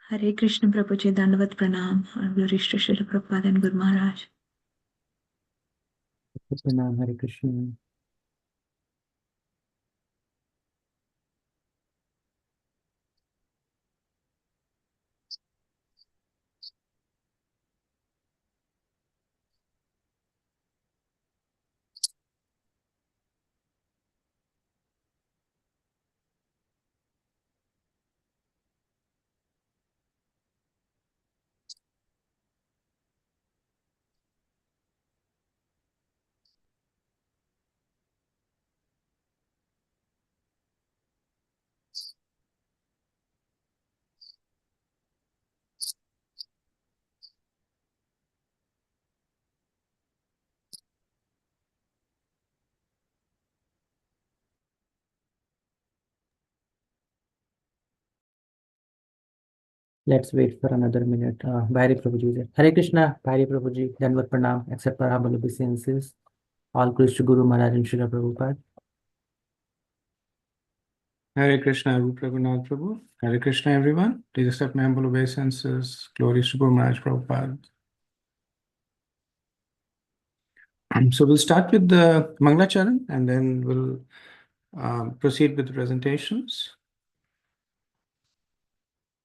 Hare Krishna Prabhuji, Dandavat Pranam, our glorious to Srila Prabhupada and Guru Maharaj. Pranam, Hare Krishna. Let's wait for another minute. Bhayahari Prabhuji is there. Hare Krishna, Bhayahari Prabhuji, Dandavat Pranam, accept our humble obeisances. All praise to Guru Maharaj and Srila Prabhupada. Hare Krishna, Rupa Raghunath Prabhu. Hare Krishna, everyone. Please accept my humble obeisances. Glory to Guru Maharaj Prabhupada. So we'll start with the Manglacharan and then we'll proceed with the presentations.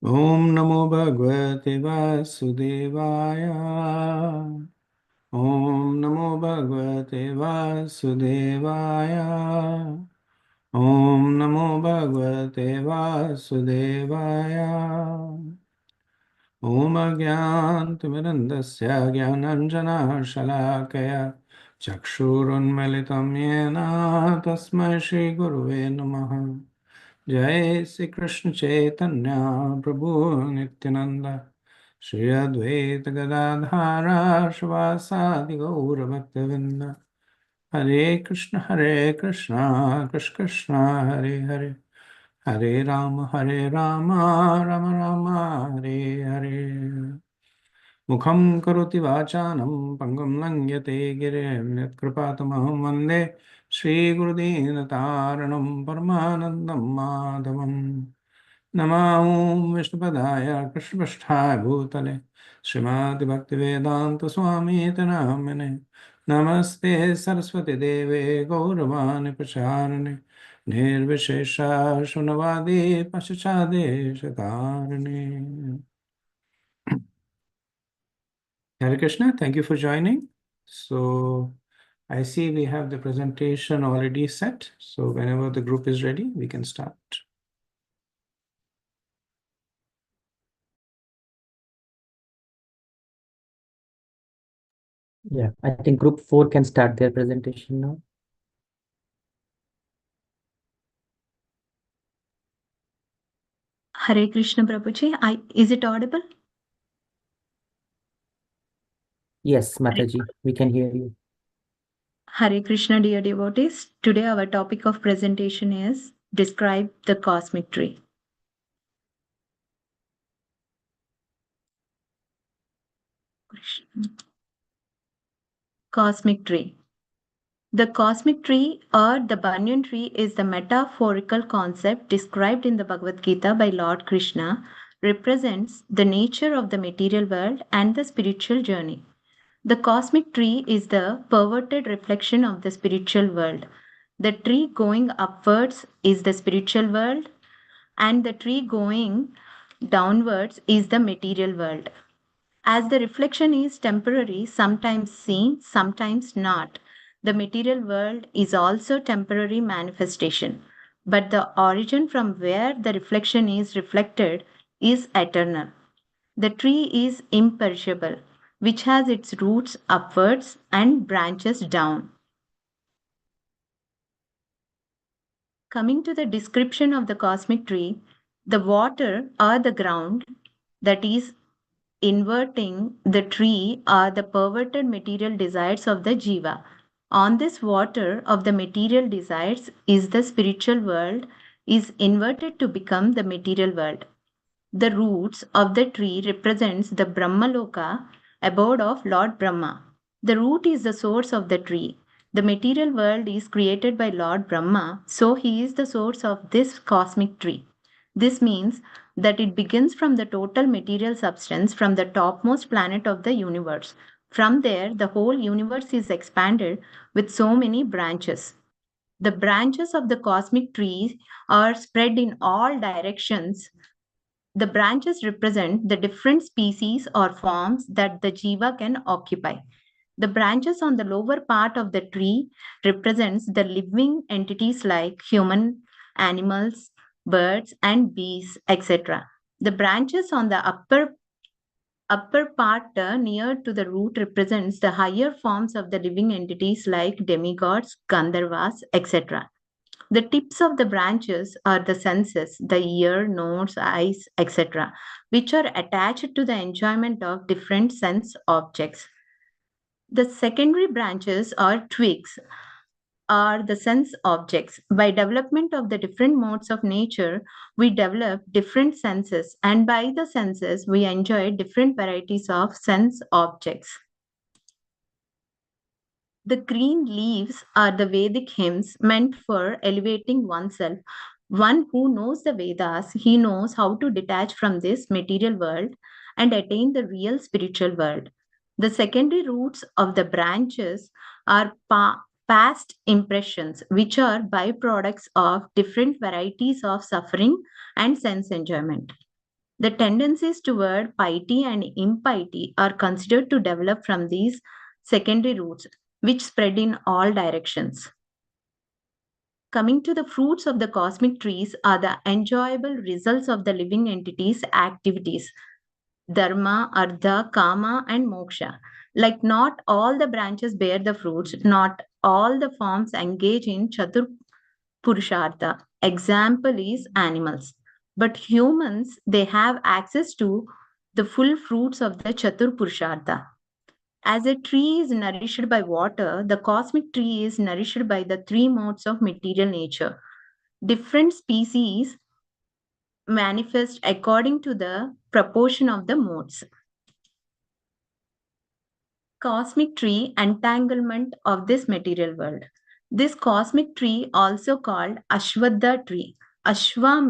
Om Namo Bhagavate Vasudevaya. Om Namo Bhagavate Vasudevaya. Om Namo Bhagavate Vasudevaya. Om Agyantimirandasya Gyananjana Shalakaya Chakshurunmilitam Yena Tasmai Shri Guruve Namaha. Jai Sri Krishna Chaitanya Prabhu Nityananda Shri Advaita Gadadhara Shivasadi Gaura Bhaktavinda. Hare Krishna Krishna Krishna Hare Hare Hare Rama Rama Rama Hare Hare. Mukham karoti vachanam pangam langyate girim yatkripatamaham vande Shri Gurudina Taranam Paramanandam Madhavam. Namahum Vishnupadaya Krishnapasthaya Bhutale Srimati Bhaktivedanta Swami Namine. Namaste Saraswati Deve Gauravani Pacharane Nirvishesha Shunavadi Pashachade Shatarane. Hare Krishna, thank you for joining. So I see we have the presentation already set. So whenever the group is ready, we can start. Yeah, I think group 4 can start their presentation now. Hare Krishna Prabhuji, is it audible? Yes, Mataji, we can hear you. Hare Krishna, dear devotees. Today our topic of presentation is Describe the Cosmic Tree. Cosmic Tree. The cosmic tree or the banyan tree is the metaphorical concept described in the Bhagavad Gita by Lord Krishna, represents the nature of the material world and the spiritual journey. The cosmic tree is the perverted reflection of the spiritual world. The tree going upwards is the spiritual world, and the tree going downwards is the material world. As the reflection is temporary, sometimes seen, sometimes not, the material world is also temporary manifestation. But the origin from where the reflection is reflected is eternal. The tree is imperishable, which has its roots upwards and branches down. Coming to the description of the cosmic tree, the water or the ground that is inverting the tree are the perverted material desires of the jiva. On this water of the material desires is the spiritual world is inverted to become the material world. The roots of the tree represents the Brahmaloka, abode of Lord Brahma. The root is the source of the tree. The material world is created by Lord Brahma, so he is the source of this cosmic tree. This means that it begins from the total material substance from the topmost planet of the universe. From there, the whole universe is expanded with so many branches. The branches of the cosmic tree are spread in all directions. The branches represent the different species or forms that the jiva can occupy. The branches on the lower part of the tree represents the living entities like human, animals, birds and bees, etc. The branches on the upper part near to the root represents the higher forms of the living entities like demigods, gandharvas, etc. The tips of the branches are the senses, the ear, nose, eyes, etc., which are attached to the enjoyment of different sense objects. The secondary branches or twigs are the sense objects. By development of the different modes of nature, we develop different senses, and by the senses, we enjoy different varieties of sense objects. The green leaves are the Vedic hymns meant for elevating oneself. One who knows the Vedas, he knows how to detach from this material world and attain the real spiritual world. The secondary roots of the branches are past impressions, which are byproducts of different varieties of suffering and sense enjoyment. The tendencies toward piety and impiety are considered to develop from these secondary roots, which spread in all directions. Coming to the fruits of the cosmic trees are the enjoyable results of the living entities' activities, dharma, artha, kama, and moksha. Like not all the branches bear the fruits, not all the forms engage in chatur purushartha. Example is animals. But humans, they have access to the full fruits of the chatur purushartha. As a tree is nourished by water, the cosmic tree is nourished by the three modes of material nature. Different species manifest according to the proportion of the modes. Cosmic tree entanglement of this material world. This cosmic tree, also called Ashwadha tree. Ashwa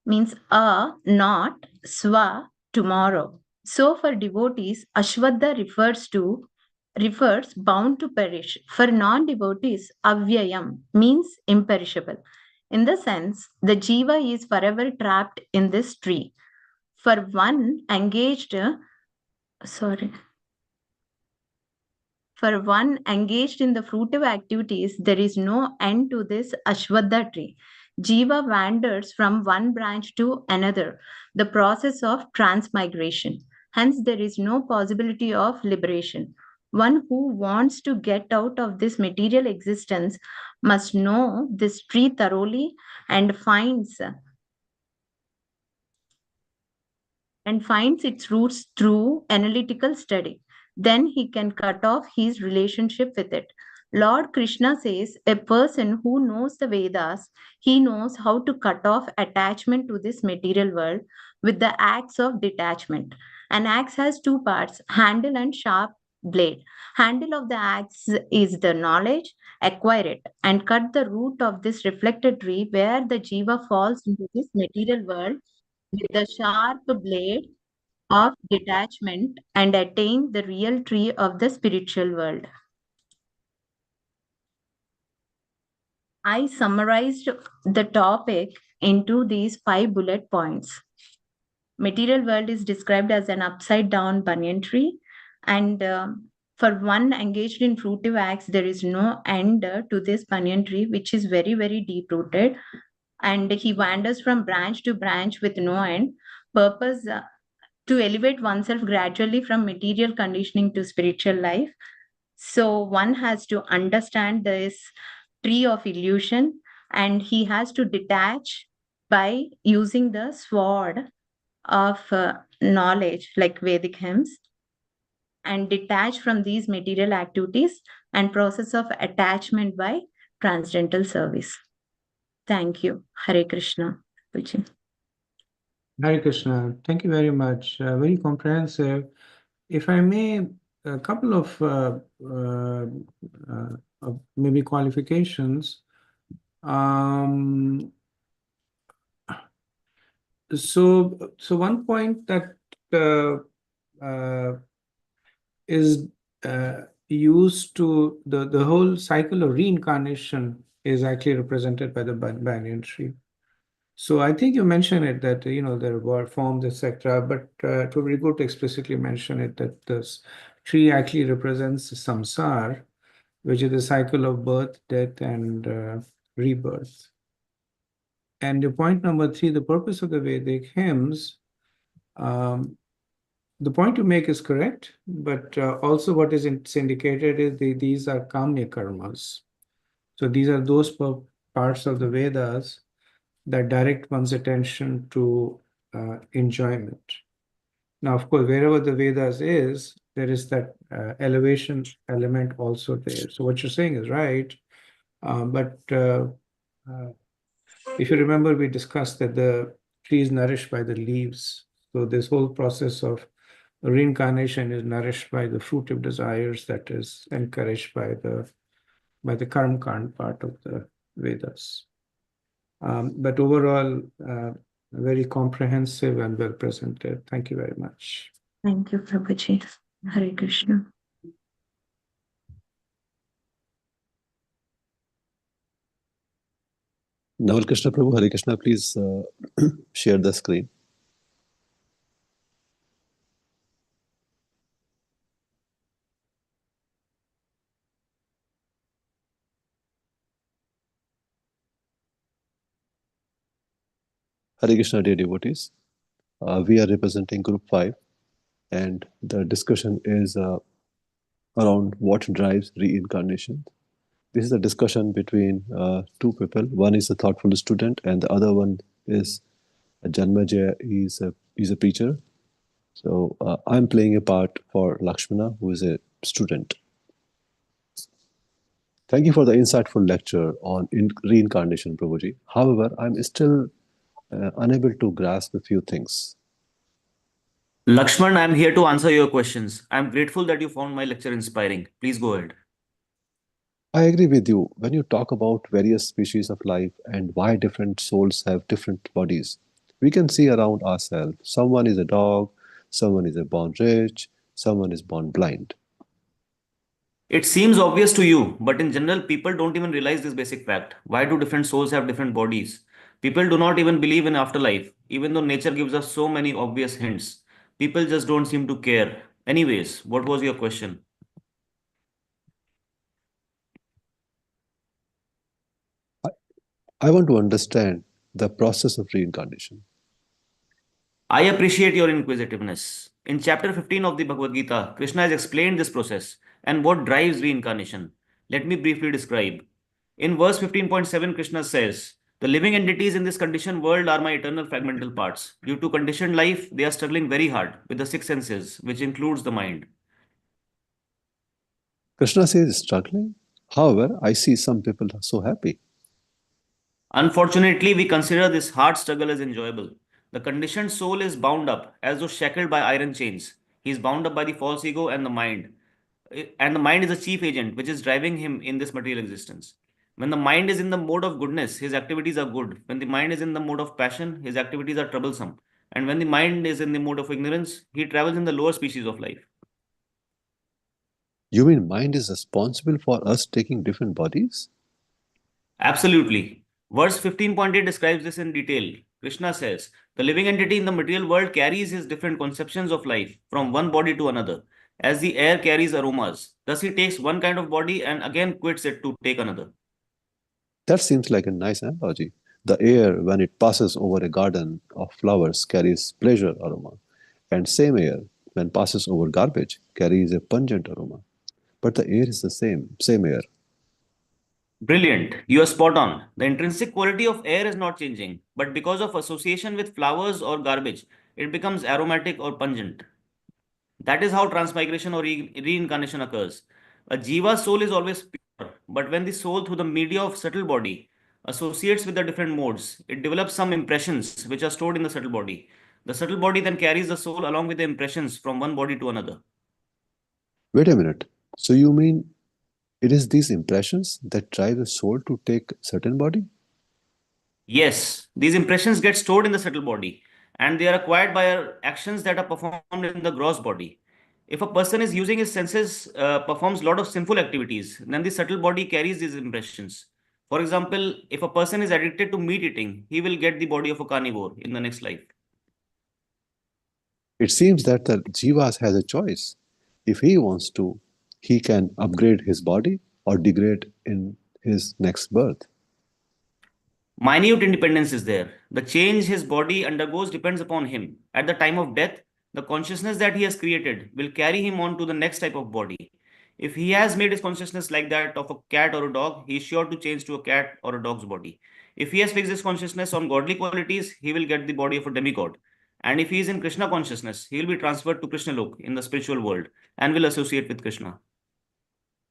means not, swa, tomorrow. So for devotees, Ashwadha refers bound to perish. For non-devotees, Avyayam means imperishable. In the sense, the jiva is forever trapped in this tree. For one engaged, For one engaged in the fruitive activities, there is no end to this Ashwadha tree. Jiva wanders from one branch to another, the process of transmigration. Hence, there is no possibility of liberation. One who wants to get out of this material existence must know this tree thoroughly and finds its roots through analytical study. Then he can cut off his relationship with it. Lord Krishna says a person who knows the Vedas, he knows how to cut off attachment to this material world with the axe of detachment. An axe has two parts, handle and sharp blade. Handle of the axe is the knowledge, acquire it, and cut the root of this reflected tree where the jiva falls into this material world with the sharp blade of detachment and attain the real tree of the spiritual world. I summarized the topic into these 5 bullet points. Material world is described as an upside down banyan tree, and for one engaged in fruitive acts, there is no end to this banyan tree, which is very, very deep rooted, and he wanders from branch to branch with no end. Purpose to elevate oneself gradually from material conditioning to spiritual life. So one has to understand this tree of illusion, and he has to detach by using the sword of knowledge, like Vedic hymns, and detach from these material activities and process of attachment by transcendental service. Thank you. Hare Krishna. Hare Krishna. Thank you very much. Very comprehensive. If I may, a couple of maybe qualifications. So one point that is used to the whole cycle of reincarnation is actually represented by the banyan tree. So I think you mentioned it that there were forms, etc. But it would be good to explicitly mention it that this tree actually represents samsara, which is the cycle of birth, death, and rebirth. And the point number 3, the purpose of the Vedic hymns. The point you make is correct, but also what is indicated is these are kamya karmas. So these are those parts of the Vedas that direct one's attention to enjoyment. Now, of course, wherever the Vedas is, there is that elevation element also there. So what you're saying is right, but if you remember, we discussed that the tree is nourished by the leaves. So this whole process of reincarnation is nourished by the fruitive desires that is encouraged by the karma kand part of the Vedas. But overall, very comprehensive and well presented. Thank you very much. Thank you, Prabhuji. Hare Krishna. Naval Krishna Prabhu, Hare Krishna, please share the screen. Hare Krishna, dear devotees. We are representing Group 5, and the discussion is around what drives reincarnation. This is a discussion between two people. One is a thoughtful student, and the other one is a Janmajaya. He's a preacher. So I'm playing a part for Lakshmana, who is a student. Thank you for the insightful lecture on reincarnation, Prabhuji. However, I'm still unable to grasp a few things. Lakshman, I'm here to answer your questions. I'm grateful that you found my lecture inspiring. Please go ahead. I agree with you when you talk about various species of life and why different souls have different bodies. We can see around ourselves. Someone is a dog, someone is born rich, someone is born blind. It seems obvious to you, but in general, people don't even realize this basic fact. Why do different souls have different bodies? People do not even believe in afterlife, even though nature gives us so many obvious hints. People just don't seem to care. Anyways, what was your question? I want to understand the process of reincarnation. I appreciate your inquisitiveness. In chapter 15 of the Bhagavad Gita, Krishna has explained this process and what drives reincarnation. Let me briefly describe. In verse 15.7, Krishna says, "The living entities in this conditioned world are my eternal fragmental parts. Due to conditioned life, they are struggling very hard with the six senses, which includes the mind." Krishna says struggling. However, I see some people are so happy. Unfortunately, we consider this hard struggle as enjoyable. The conditioned soul is bound up, as though shackled by iron chains. He is bound up by the false ego and the mind. And the mind is the chief agent which is driving him in this material existence. When the mind is in the mode of goodness, his activities are good. When the mind is in the mode of passion, his activities are troublesome. And when the mind is in the mode of ignorance, he travels in the lower species of life. You mean mind is responsible for us taking different bodies? Absolutely. Verse 15.8 describes this in detail. Krishna says, "The living entity in the material world carries his different conceptions of life from one body to another, as the air carries aromas. Thus he takes one kind of body and again quits it to take another." That seems like a nice analogy. The air, when it passes over a garden of flowers, carries pleasure aroma, and same air, when passes over garbage, carries a pungent aroma. But the air is the same air. Brilliant. You are spot on. The intrinsic quality of air is not changing, but because of association with flowers or garbage, it becomes aromatic or pungent. That is how transmigration or reincarnation occurs. A jiva soul is always pure, but when the soul, through the media of subtle body, associates with the different modes, it develops some impressions which are stored in the subtle body. The subtle body then carries the soul along with the impressions from one body to another. Wait a minute. So you mean it is these impressions that drive the soul to take certain body? Yes, these impressions get stored in the subtle body. and they are acquired by our actions that are performed in the gross body. If a person is using his senses, performs a lot of sinful activities, then the subtle body carries these impressions. For example, if a person is addicted to meat eating, he will get the body of a carnivore in the next life. It seems that the Jivas has a choice. If he wants to, he can upgrade his body or degrade in his next birth. Minute independence is there. The change his body undergoes depends upon him. At the time of death, the consciousness that he has created will carry him on to the next type of body. If he has made his consciousness like that of a cat or a dog, he is sure to change to a cat or a dog's body. If he has fixed his consciousness on godly qualities, he will get the body of a demigod. And if he is in Krishna consciousness, he will be transferred to Krishna Lok in the spiritual world and will associate with Krishna.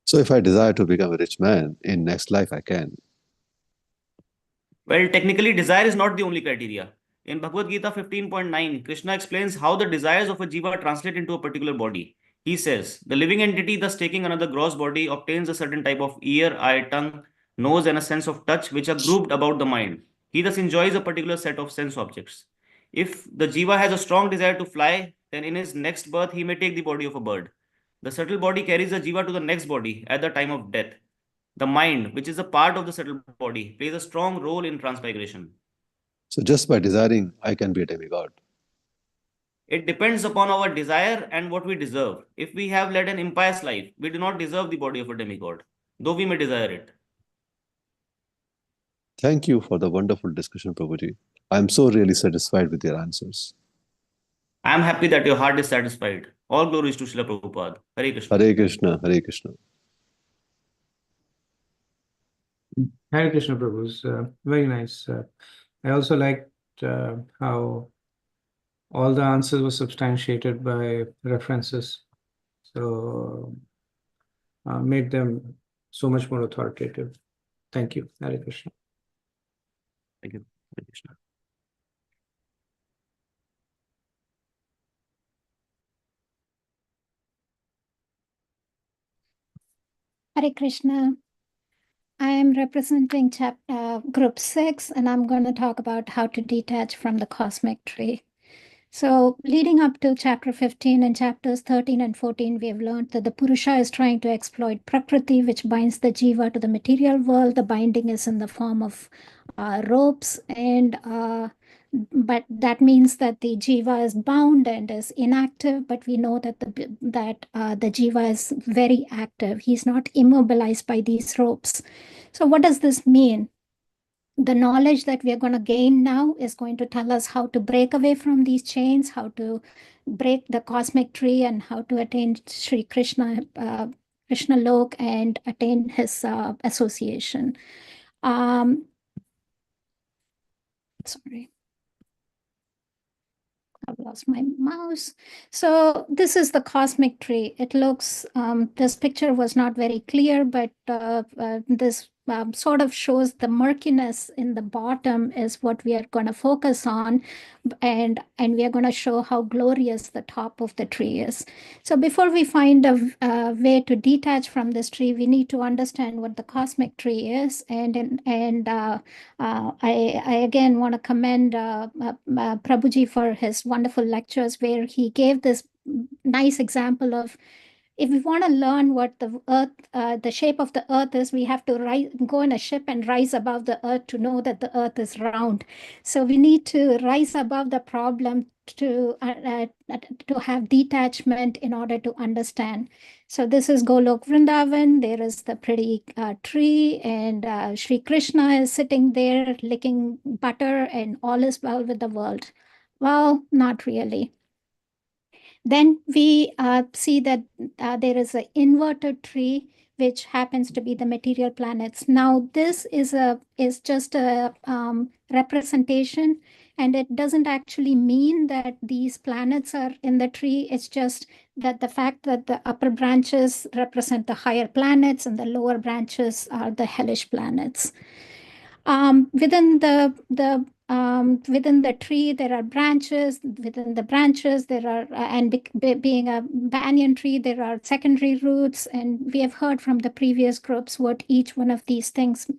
So if I desire to become a rich man in next life, I can. Well, technically, desire is not the only criteria. In Bhagavad Gita 15.9, Krishna explains how the desires of a jiva translate into a particular body. He says, the living entity thus taking another gross body obtains a certain type of ear, eye, tongue, nose, and a sense of touch which are grouped about the mind. He thus enjoys a particular set of sense objects. If the jiva has a strong desire to fly, then in his next birth he may take the body of a bird. The subtle body carries the jiva to the next body at the time of death. The mind, which is a part of the subtle body, plays a strong role in transmigration. So just by desiring, I can be a demigod. It depends upon our desire and what we deserve. If we have led an impious life, we do not deserve the body of a demigod, though we may desire it. Thank you for the wonderful discussion, Prabhuji. I am so really satisfied with your answers. I am happy that your heart is satisfied. All glories to Srila Prabhupada. Hare Krishna. Hare Krishna, Hare Krishna. Hare Krishna Prabhu's very nice. I also liked how all the answers were substantiated by references, so made them so much more authoritative. Thank you. Hare Krishna. Thank you. Hare Krishna. Hare Krishna. I am representing group 6, and I'm going to talk about how to detach from the cosmic tree. So leading up to chapter 15 and chapters 13 and 14, we have learned that the Purusha is trying to exploit Prakriti, which binds the Jiva to the material world. The binding is in the form of ropes, but that means that the Jiva is bound and is inactive, but we know that the Jiva is very active. He's not immobilized by these ropes. So what does this mean? The knowledge that we are going to gain now is going to tell us how to break away from these chains, how to break the cosmic tree, and how to attain Sri Krishna, Krishna Lok, and attain his association. Sorry. I've lost my mouse. So this is the cosmic tree. It looks, this picture was not very clear, but this sort of shows the murkiness in the bottom is what we are going to focus on. And we are going to show how glorious the top of the tree is. So before we find a way to detach from this tree, we need to understand what the cosmic tree is. And I again want to commend Prabhuji for his wonderful lectures, where he gave this nice example of, if we want to learn what the earth, the shape of the earth is, we have to go in a ship and rise above the earth to know that the earth is round. So we need to rise above the problem to have detachment in order to understand. So this is Golok Vrindavan. There is the pretty tree, and Sri Krishna is sitting there licking butter, and all is well with the world. Well, not really. Then we see that there is an inverted tree, which happens to be the material planets. Now, this is just a representation, and it doesn't actually mean that these planets are in the tree. It's just that the fact that the upper branches represent the higher planets and the lower branches are the hellish planets. Within the tree, there are branches. Within the branches, there are, being a banyan tree, there are secondary roots. And we have heard from the previous groups what each one of these things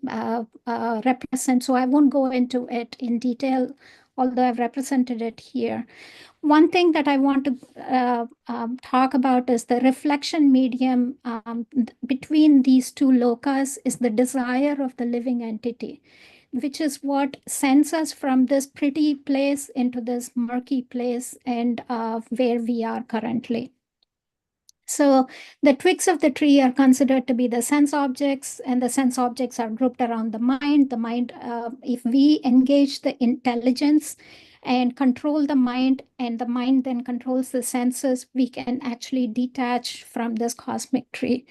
represent. So I won't go into it in detail although I've represented it here. One thing that I want to talk about is the reflection medium between these two lokas is the desire of the living entity, which is what sends us from this pretty place into this murky place and where we are currently. So the twigs of the tree are considered to be the sense objects, and the sense objects are grouped around the mind. The mind, if we engage the intelligence and control the mind, and the mind then controls the senses, we can actually detach from this cosmic tree,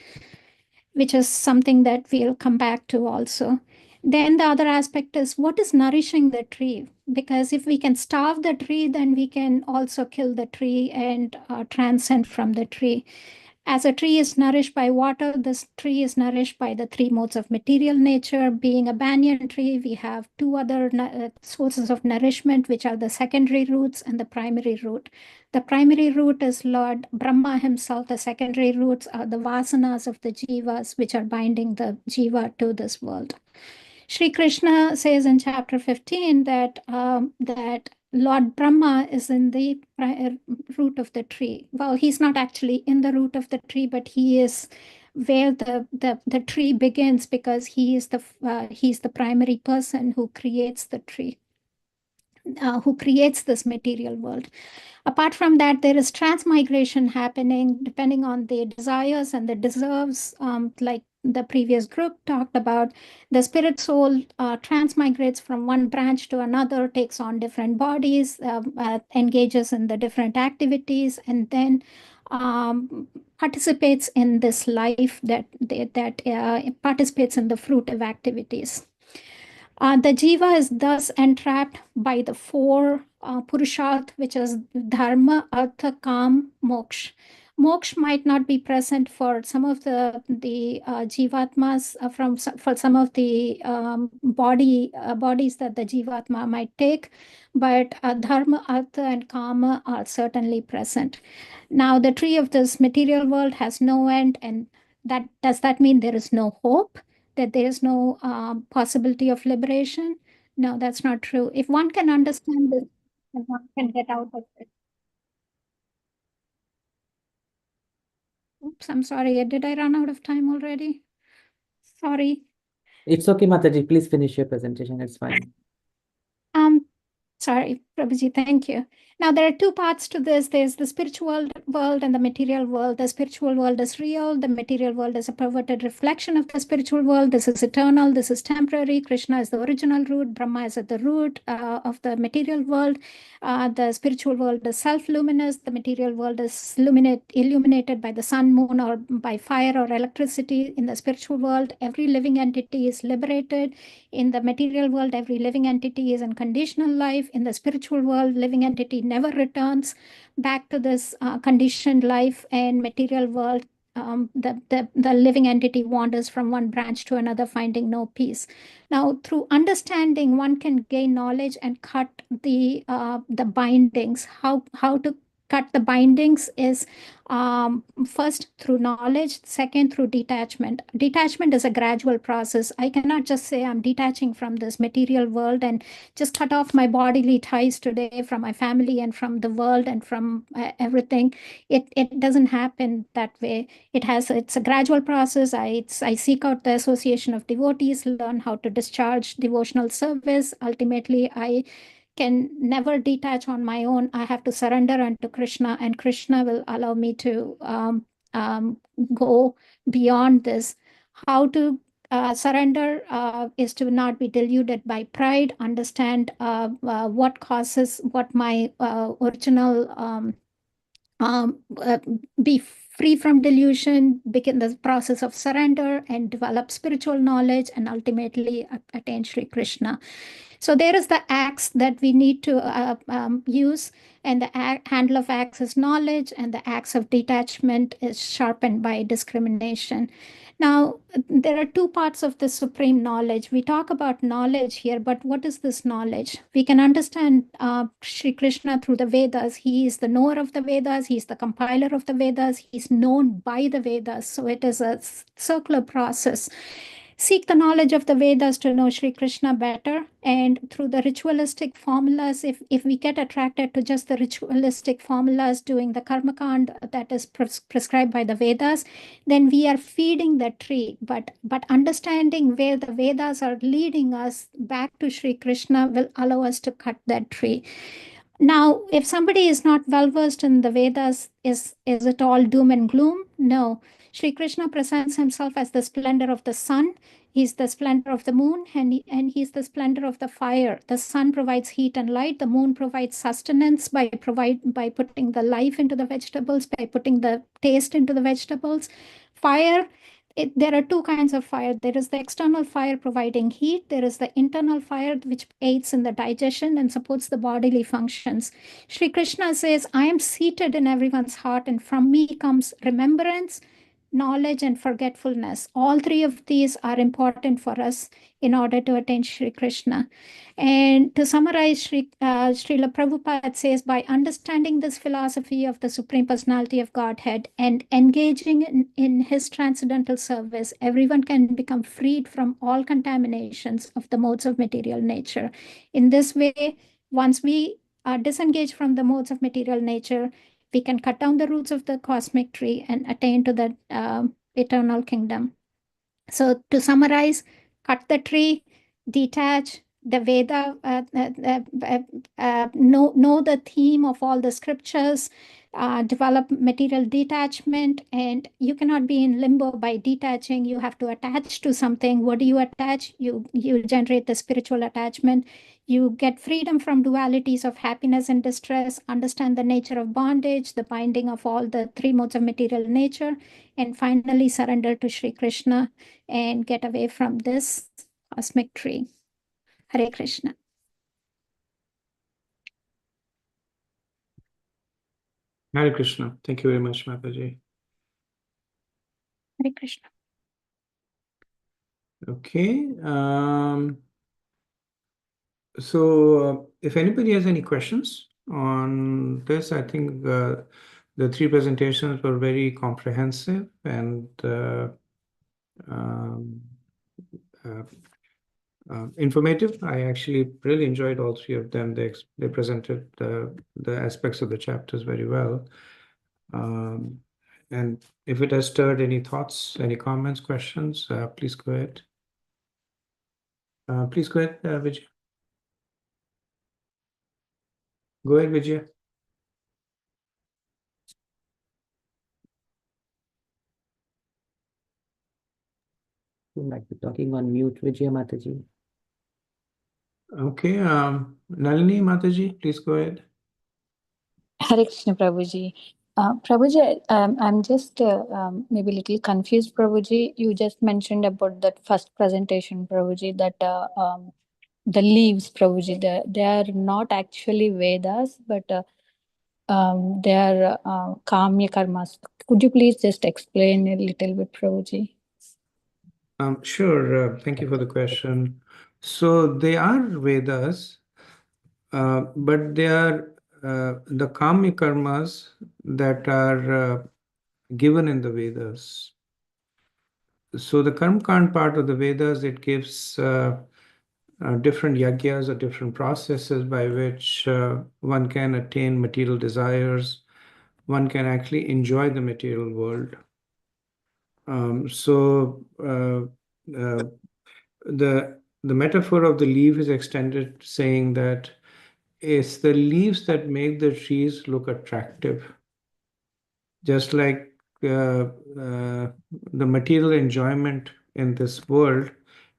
which is something that we'll come back to also. Then the other aspect is what is nourishing the tree? Because if we can starve the tree, then we can also kill the tree and transcend from the tree. As a tree is nourished by water, this tree is nourished by the three modes of material nature. Being a banyan tree, we have two other sources of nourishment, which are the secondary roots and the primary root. The primary root is Lord Brahma himself. The secondary roots are the vasanas of the jivas, which are binding the jiva to this world. Shri Krishna says in chapter 15 that that Lord Brahma is in the root of the tree. Well, he's not actually in the root of the tree, but he is where the tree begins, because he's the primary person who creates the tree, who creates this material world. Apart from that, there is transmigration happening depending on the desires and the deserves, like the previous group talked about. The spirit soul transmigrates from one branch to another, takes on different bodies, engages in the different activities, and then participates in this life that participates in the fruitive activities. The jiva is thus entrapped by the four purusharth, which is dharma, artha, kam, moksha. Moksha might not be present for some of the jivatmas, for some of the bodies that the jivatma might take, but dharma, artha, and kama are certainly present. Now, the tree of this material world has no end, and does that mean there is no hope? That there is no possibility of liberation? No, that's not true. If one can understand this, then one can get out of it. Oops, I'm sorry. Did I run out of time already? Sorry. It's okay, Mataji. Please finish your presentation. It's fine. Sorry, Prabhuji, thank you. Now, there are two parts to this. There's the spiritual world and the material world. The spiritual world is real. The material world is a perverted reflection of the spiritual world. This is eternal. This is temporary. Krishna is the original root. Brahma is at the root of the material world. The spiritual world is self-luminous. The material world is illuminated by the sun, moon, or by fire or electricity. In the spiritual world, every living entity is liberated. In the material world, every living entity is in conditional life. In the spiritual world, living entity never returns back to this conditioned life, and material world, the living entity wanders from one branch to another, finding no peace. Now, through understanding, one can gain knowledge and cut the bindings. How to cut the bindings is first through knowledge, second through detachment. Detachment is a gradual process. I cannot just say I'm detaching from this material world and just cut off my bodily ties today from my family and from the world and from everything. It doesn't happen that way. It's a gradual process. I seek out the association of devotees, learn how to discharge devotional service. Ultimately, I can never detach on my own. I have to surrender unto Krishna, and Krishna will allow me to go beyond this. How to surrender is to not be deluded by pride, understand what causes, what my original, be free from delusion, begin the process of surrender, and develop spiritual knowledge, and ultimately attain Sri Krishna. So there is the axe that we need to use, and the handle of axe is knowledge, and the axe of detachment is sharpened by discrimination. Now, there are two parts of the supreme knowledge. We talk about knowledge here, but what is this knowledge? We can understand Sri Krishna through the Vedas. He is the knower of the Vedas. He's the compiler of the Vedas. He's known by the Vedas. So it is a circular process. seek the knowledge of the Vedas to know Sri Krishna better. And through the ritualistic formulas, if we get attracted to just the ritualistic formulas doing the karma kand that is prescribed by the Vedas, then we are feeding the tree. But understanding where the Vedas are leading us back to Sri Krishna will allow us to cut that tree. Now, if somebody is not well versed in the Vedas, is it all doom and gloom? No. Sri Krishna presents himself as the splendor of the sun. He's the splendor of the moon, and he's the splendor of the fire. The sun provides heat and light. The moon provides sustenance by putting the life into the vegetables, by putting the taste into the vegetables. Fire, there are two kinds of fire. There is the external fire providing heat. There is the internal fire which aids in the digestion and supports the bodily functions. Sri Krishna says, I am seated in everyone's heart, and from me comes remembrance, knowledge, and forgetfulness. All three of these are important for us in order to attain Sri Krishna. And to summarize, Srila Prabhupada says, by understanding this philosophy of the Supreme Personality of Godhead and engaging in his transcendental service, everyone can become freed from all contaminations of the modes of material nature. In this way, once we are disengaged from the modes of material nature, we can cut down the roots of the cosmic tree and attain to the eternal kingdom. So to summarize, cut the tree, detach the Veda, know the theme of all the scriptures, develop material detachment, and you cannot be in limbo by detaching. You have to attach to something. What do you attach? You generate the spiritual attachment. You get freedom from dualities of happiness and distress, understand the nature of bondage, the binding of all the three modes of material nature, and finally surrender to Sri Krishna and get away from this cosmic tree. Hare Krishna. Hare Krishna. Thank you very much, Mataji. Hare Krishna. Okay. So if anybody has any questions on this, I think the three presentations were very comprehensive and informative. I actually really enjoyed all three of them. They presented the aspects of the chapters very well. And if it has stirred any thoughts, any comments, questions, please go ahead. Please go ahead, Vijay. Go ahead, Vijay. You might be talking on mute, Vijaya Mataji. Okay, Nalini Mataji, please go ahead. Hare Krishna, Prabhuji. Prabhuji, I'm just maybe a little confused, Prabhuji. You just mentioned about that first presentation, Prabhuji, that the leaves, Prabhuji, they are not actually Vedas, but they are Kamya Karmas. Could you please just explain a little bit, Prabhuji? Sure. Thank you for the question. So they are Vedas, but they are the Kamya karmas that are given in the Vedas. So the Karmakand part of the Vedas, it gives different yagyas or different processes by which one can attain material desires. One can actually enjoy the material world. The metaphor of the leaf is extended, saying that it's the leaves that make the trees look attractive. Just like the material enjoyment in this world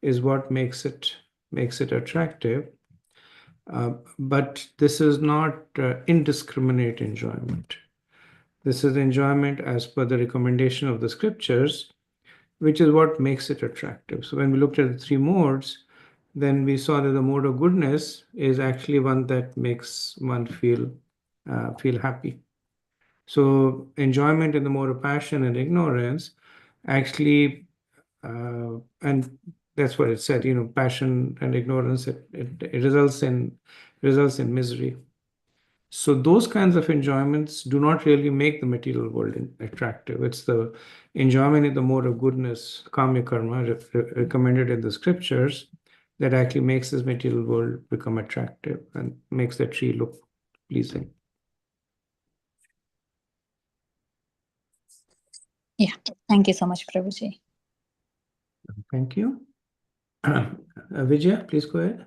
is what makes it attractive. But this is not indiscriminate enjoyment. This is enjoyment as per the recommendation of the scriptures, which is what makes it attractive. So when we looked at the three modes, then we saw that the mode of goodness is actually one that makes one feel happy. So enjoyment in the mode of passion and ignorance actually, and that's what it said, passion and ignorance, it results in misery. So those kinds of enjoyments do not really make the material world attractive. It's the enjoyment in the mode of goodness, kamya karma, recommended in the scriptures, that actually makes this material world become attractive and makes the tree look pleasing. Yeah, thank you so much, Prabhuji. Thank you. Vijaya, please go ahead.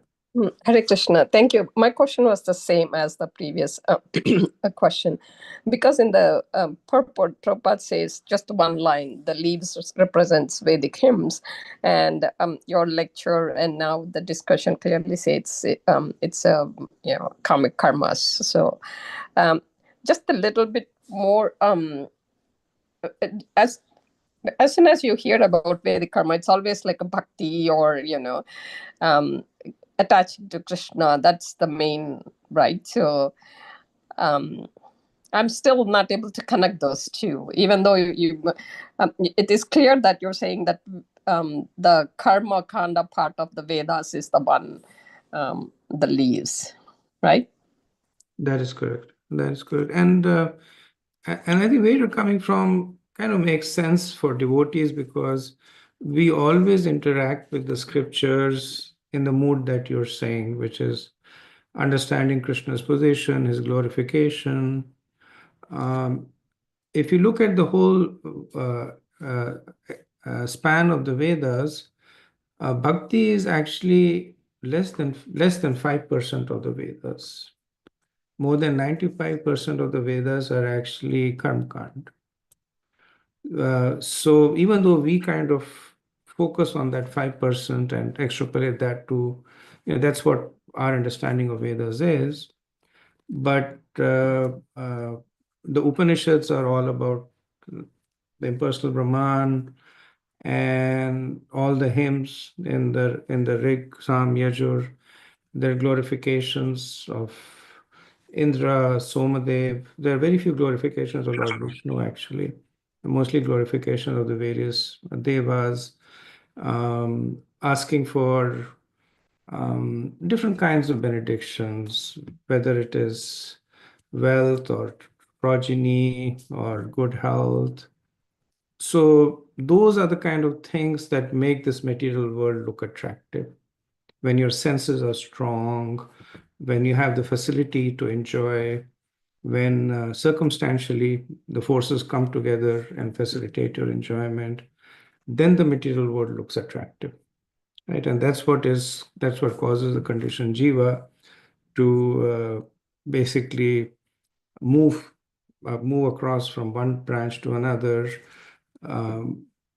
Hare Krishna. Thank you. My question was the same as the previous question. Because in the purport, Prabhupada says just one line, the leaves represents Vedic hymns, and your lecture and now the discussion clearly says it's karmic karmas. So just a little bit more, as soon as you hear about Vedic karma, it's always like a bhakti or, attached to Krishna. That's the main, right? So I'm still not able to connect those two, even though it is clear that you're saying that the karma kanda part of the Vedas is the one, the leaves, right? That is correct. That is correct. And I think where you're coming from kind of makes sense for devotees, because we always interact with the scriptures in the mood that you're saying, which is understanding Krishna's position, his glorification. If you look at the whole span of the Vedas, bhakti is actually less than 5% of the Vedas. More than 95% of the Vedas are actually karmakand. So even though we kind of focus on that 5% and extrapolate that to, that's what our understanding of Vedas is, but the Upanishads are all about the impersonal Brahman, and all the hymns in the Rig, Sam, Yajur, their glorifications of Indra, Somadev. There are very few glorifications of Lord Vishnu, actually. Mostly glorification of the various devas, asking for different kinds of benedictions, whether it is wealth or progeny or good health. So those are the kind of things that make this material world look attractive. When your senses are strong, when you have the facility to enjoy, when circumstantially the forces come together and facilitate your enjoyment, then the material world looks attractive, right? And that's what causes the conditioned jiva to basically move across from one branch to another,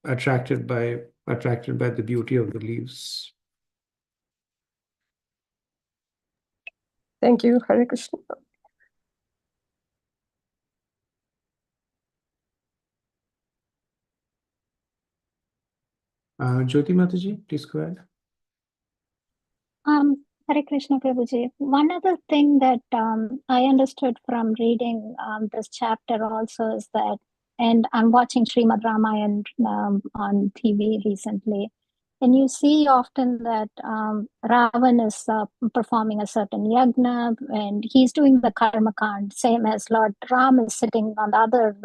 attracted by the beauty of the leaves. Thank you, Hare Krishna. Jyoti Mataji, please go ahead. Hare Krishna Prabhuji. One other thing that I understood from reading this chapter also is that, and I'm watching Srimad Ramayana on TV recently, and you see often that Ravan is performing a certain yagna, and he's doing the karma kand, same as Lord Ram is sitting on the other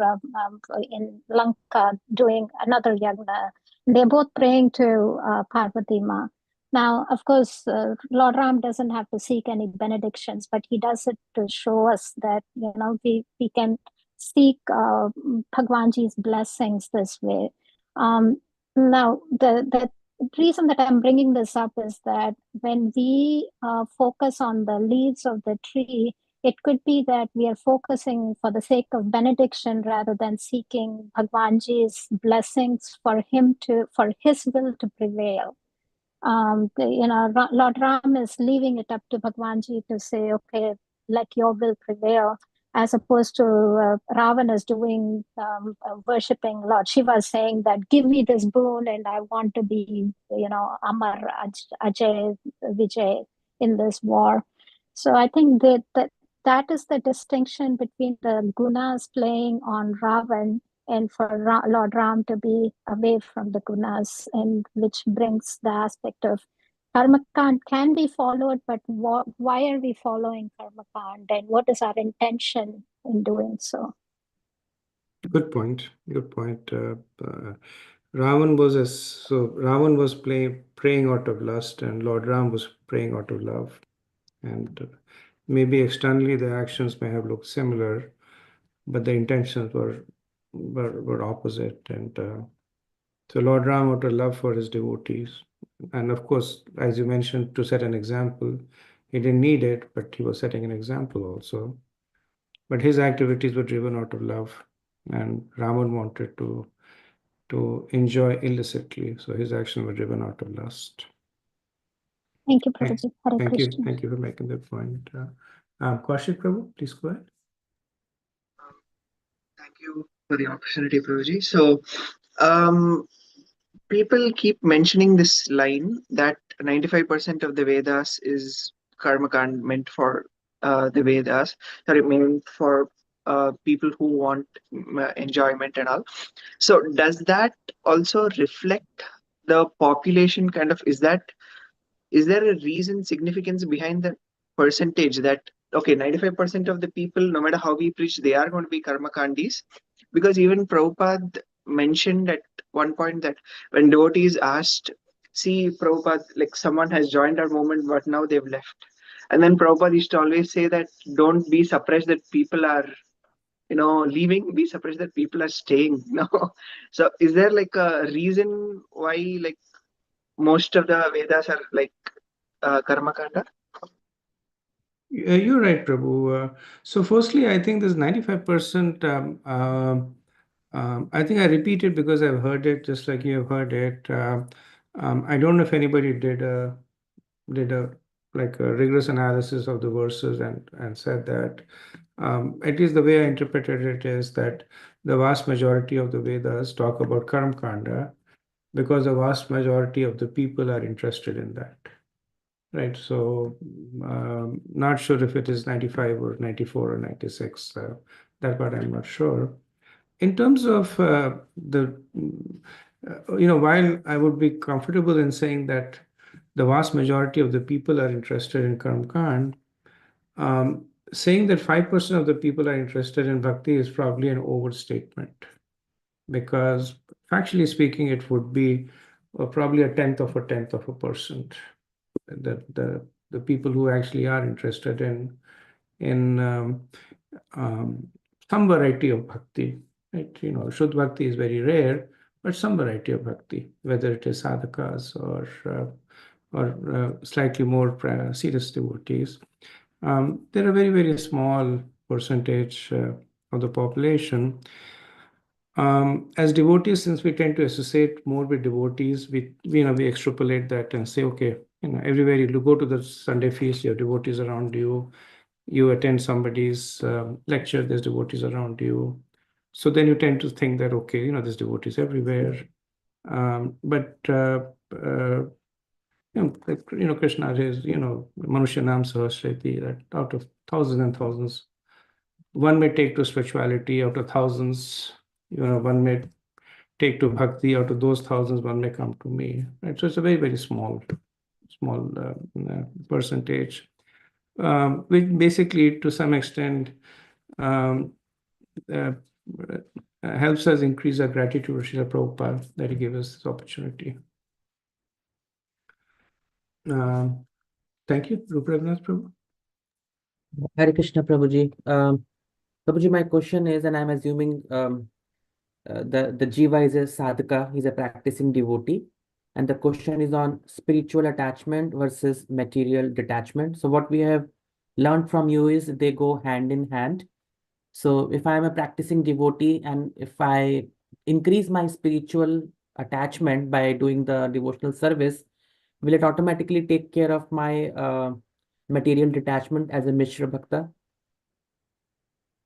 in Lanka doing another yagna. They're both praying to Parvati Ma. Now, of course, Lord Ram doesn't have to seek any benedictions, but he does it to show us that, we can seek Bhagwanji's blessings this way. Now, the reason that I'm bringing this up is that when we focus on the leaves of the tree, it could be that we are focusing for the sake of benediction rather than seeking Bhagwanji's blessings for his will to prevail. Lord Ram is leaving it up to Bhagwanji to say, okay, let your will prevail, as opposed to Ravana is doing, worshipping Lord Shiva, saying that, give me this boon and I want to be, Amar, Ajay, Vijay in this war. So I think that is the distinction between the gunas playing on Ravan and for Lord Ram to be away from the gunas, and which brings the aspect of Karmakand can be followed, but why are we following Karmakand, and what is our intention in doing so? Good point. Good point. Ravan was praying out of lust, and Lord Ram was praying out of love. And maybe externally the actions may have looked similar, but the intentions were opposite. And so Lord Ram out of love for his devotees, and of course, as you mentioned, to set an example, he didn't need it, but he was setting an example also. But his activities were driven out of love, and Raman wanted to enjoy illicitly, so his actions were driven out of lust. Thank you, Thanks. Prabhuji. Hare Thank you. Krishna. Thank you for making that point. Kaushik Prabhu, please go ahead. Thank you for the opportunity, Prabhuji. So, people keep mentioning this line that 95% of the Vedas is Karmakand, meant for the Vedas, sorry, meant for people who want enjoyment and all. So, does that also reflect the population kind of? Is there a reason, significance behind the percentage that, okay, 95% of the people, no matter how we preach, they are going to be karmakandis? Because even Prabhupada mentioned at one point that when devotees asked, see, Prabhupada, like someone has joined our movement, but now they've left. And then Prabhupada used to always say that don't be surprised that people are, leaving, be surprised that people are staying. No. So is there like a reason why like most of the Vedas are like karma kanda? You're right, Prabhu. So firstly, I think this 95%, I think I repeat it because I've heard it just like you have heard it. I don't know if anybody did a like a rigorous analysis of the verses and said that. At least the way I interpreted it is that the vast majority of the Vedas talk about karma kanda because the vast majority of the people are interested in that. Right, so not sure if it is 95 or 94 or 96. That part I'm not sure. In terms of while I would be comfortable in saying that the vast majority of the people are interested in Karm Kand, saying that 5% of the people are interested in Bhakti is probably an overstatement, because factually speaking, it would be probably a tenth of a percent. The people who actually are interested in some variety of bhakti, right? Shuddha bhakti is very rare, but some variety of bhakti, whether it is sadhakas or slightly more serious devotees. They're a very, very small percentage of the population. As devotees, since we tend to associate more with devotees, we extrapolate that and say, okay, everywhere you go to the Sunday feast, you have devotees around you. You attend somebody's lecture, there's devotees around you. So then you tend to think that, okay, there's devotees everywhere. But Krishna is, Manusya Nam Sahasrati, that out of thousands and thousands, one may take to spirituality. Out of thousands, one may take to bhakti. Out of those thousands, one may come to me. Right? So it's a very, very small percentage, which basically, to some extent, helps us increase our gratitude to Srila Prabhupada that he gave us this opportunity. Thank you, Rupa Raghunath Prabhu. Hare Krishna, Prabhuji. Prabhuji, my question is, and I'm assuming the Jiva is a sadhaka, he's a practicing devotee, and the question is on spiritual attachment versus material detachment. So what we have learned from you is they go hand in hand. So if I'm a practicing devotee and if I increase my spiritual attachment by doing the devotional service, will it automatically take care of my material detachment as a Mishra Bhakta?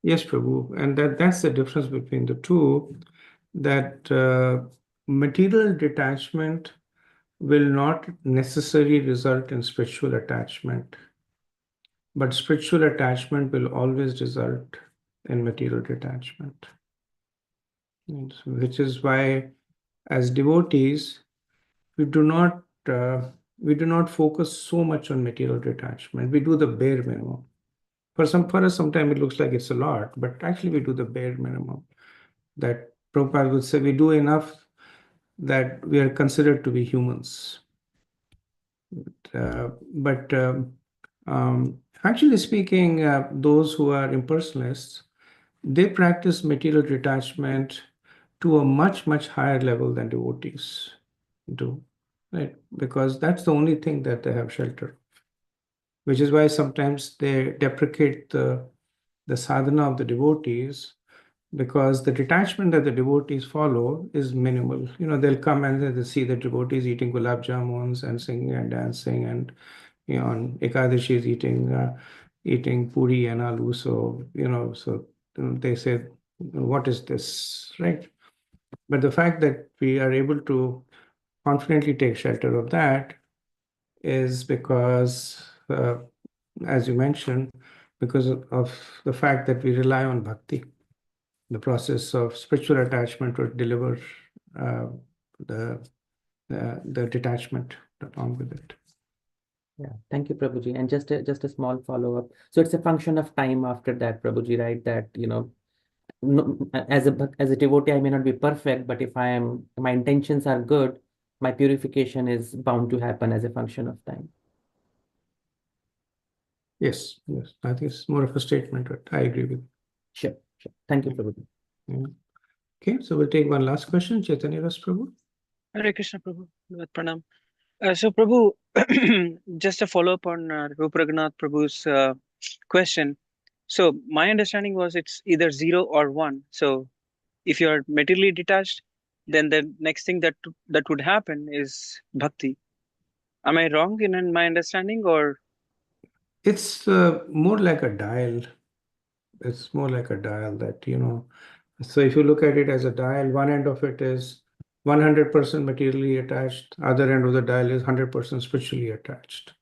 Yes, Prabhu, and that's the difference between the two, that material detachment will not necessarily result in spiritual attachment, but spiritual attachment will always result in material detachment. Which is why, as devotees, we do not we do not focus so much on material detachment. We do the bare minimum. For us, sometimes it looks like it's a lot, but actually we do the bare minimum. That Prabhupada would say we do enough that we are considered to be humans. But actually speaking, those who are impersonalists, they practice material detachment to a much, much higher level than devotees do, right? Because that's the only thing that they have shelter, which is why sometimes they deprecate the sadhana of the devotees, because the detachment that the devotees follow is minimal. They'll come and they see the devotees eating gulab jamuns and singing and dancing, and on Ekadashi is eating puri and aloo. So they say, what is this, right? But the fact that we are able to confidently take shelter of that is because, as you mentioned, because of the fact that we rely on bhakti. The process of spiritual attachment would deliver the detachment along with it. Yeah, thank you, Prabhuji. And just a small follow-up. So it's a function of time after that, Prabhuji, right? That, no, as a devotee, I may not be perfect, but if my intentions are good, my purification is bound to happen as a function of time. Yes. I think it's more of a statement, but I agree with you. Sure. Thank you, Prabhuji. Yeah. Okay, so we'll take one last question. Chaitanya Ras Prabhu. Hare Krishna Prabhu. Pranam. So Prabhu, just a follow-up on Rupa Raghunath Prabhu's question. So my understanding was it's either 0 or 1. So if you're materially detached, then the next thing that would happen is bhakti. Am I wrong in my understanding, or? It's more like a dial. It's more like a dial that, so if you look at it as a dial, one end of it is 100% materially attached, other end of the dial is 100% spiritually attached.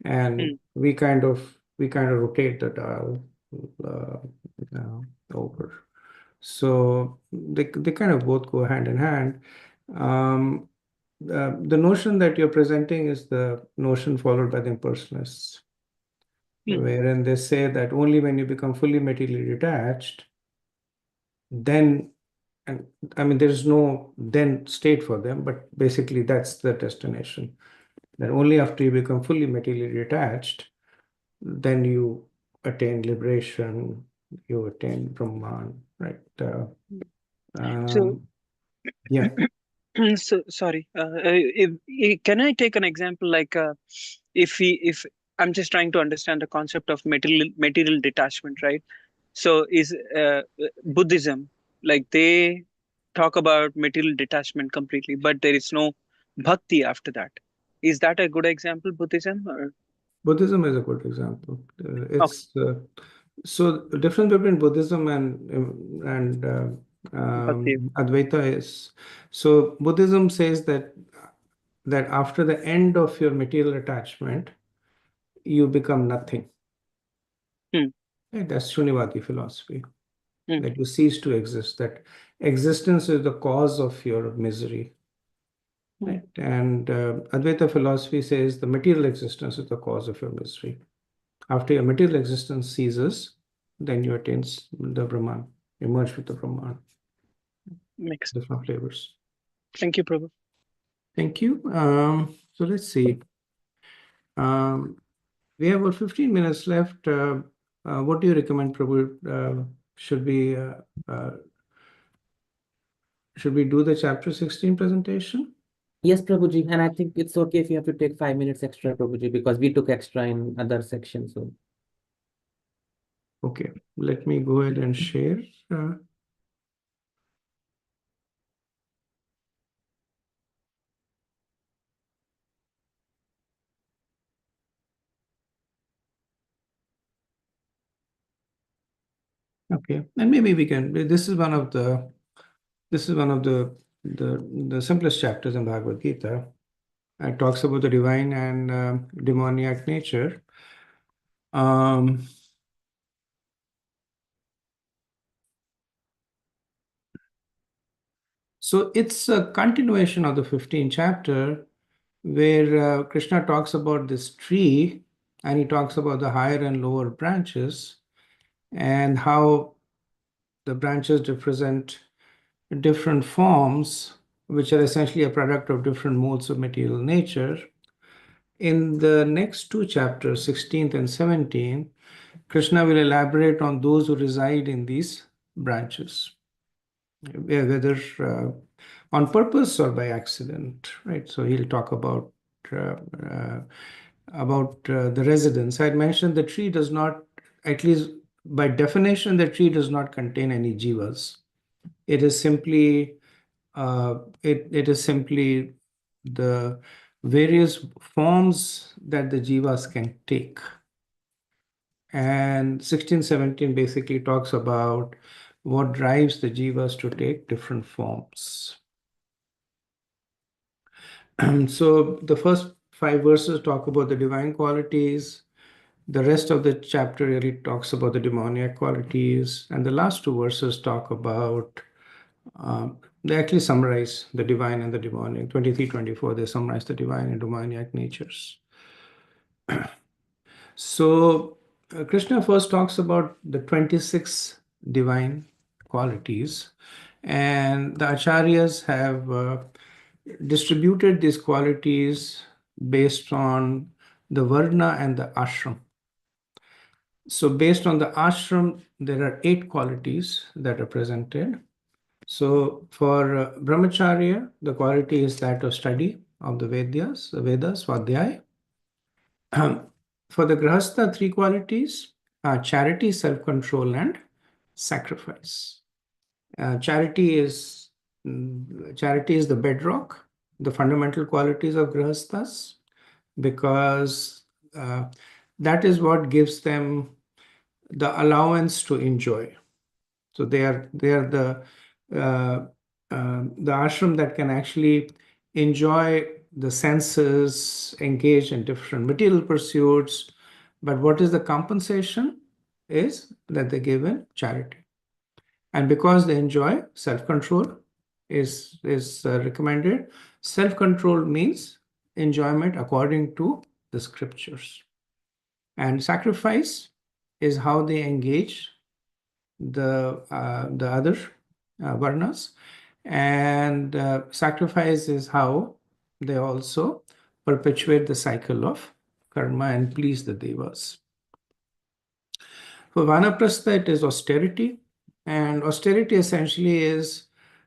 And we kind of rotate the dial over. So they kind of both go hand in hand. The notion that you're presenting is the notion followed by the impersonalists, wherein they say that only when you become fully materially detached, then, and I mean, there's no then state for them, but basically that's the destination. That only after you become fully materially detached, then you attain liberation, you attain Brahman, right? So, Yeah. so sorry. Can I take an example like if I'm just trying to understand the concept of material detachment, right? So is Buddhism, like they talk about material detachment completely, but there is no bhakti after that. Is that a good example, Buddhism? Or? Buddhism is a good example. It's so the difference between Buddhism and Bhakti. Advaita is, so Buddhism says that after the end of your material attachment, you become nothing. Right? That's Shunyavadi philosophy. That you cease to exist. That existence is the cause of your misery. Right? And Advaita philosophy says the material existence is the cause of your misery. After your material existence ceases, then you attain the Brahman, you merge with the Brahman. Makes different flavors. Thank you, Prabhu. Thank you. So let's see. We have about 15 minutes left. What do you recommend, Prabhu? Should we do the chapter 16 presentation? Yes, Prabhuji, and I think it's okay if you have to take 5 minutes extra, Prabhuji, because we took extra in other sections. So. Okay, let me go ahead and share. Okay, and maybe we can. This is one of the simplest chapters in Bhagavad Gita. It talks about the divine and demoniac nature. So it's a continuation of the 15th chapter, where Krishna talks about this tree, and he talks about the higher and lower branches and how the branches represent different forms, which are essentially a product of different modes of material nature. In the next two chapters, 16th and 17th, Krishna will elaborate on those who reside in these branches, whether on purpose or by accident, right? So he'll talk about the residents. I had mentioned the tree does not, at least by definition, the tree does not contain any jivas. It is simply it is simply the various forms that the jivas can take. And 1617 basically talks about what drives the jivas to take different forms. So the first 5 verses talk about the divine qualities. The rest of the chapter really talks about the demoniac qualities. And the last 2 verses talk about, they actually summarize the divine and the demoniac. 23, 24, they summarize the divine and demoniac natures. So Krishna first talks about the 26 divine qualities, and the acharyas have distributed these qualities based on the varna and the ashram. So based on the ashram, there are 8 qualities that are presented. So for brahmacharya, the quality is that of study of the Vedas, Svadhyaya. For the grahastha, 3 qualities: charity, self-control, and sacrifice. Charity is the bedrock, the fundamental qualities of grahasthas, because that is what gives them the allowance to enjoy. So they are the ashram that can actually enjoy the senses, engage in different material pursuits. But what is the compensation? Is that they give in charity. And because they enjoy, self-control is recommended. Self-control means enjoyment according to the scriptures. And sacrifice is how they engage the other varnas. And sacrifice is how they also perpetuate the cycle of karma and please the devas. For vanaprastha, it is austerity. And austerity essentially is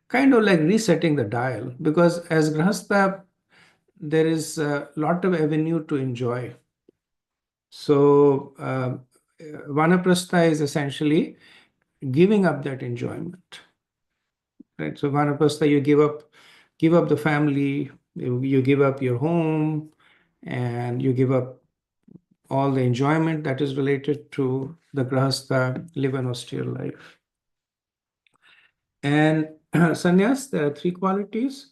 kind of like resetting the dial, because as grahastha, there is a lot of avenue to enjoy. So vanaprastha is essentially giving up that enjoyment. Right? So vanaprastha, you give up the family, you give up your home, and you give up all the enjoyment that is related to the grahastha, live an austere life. And sannyas, there are 3 qualities.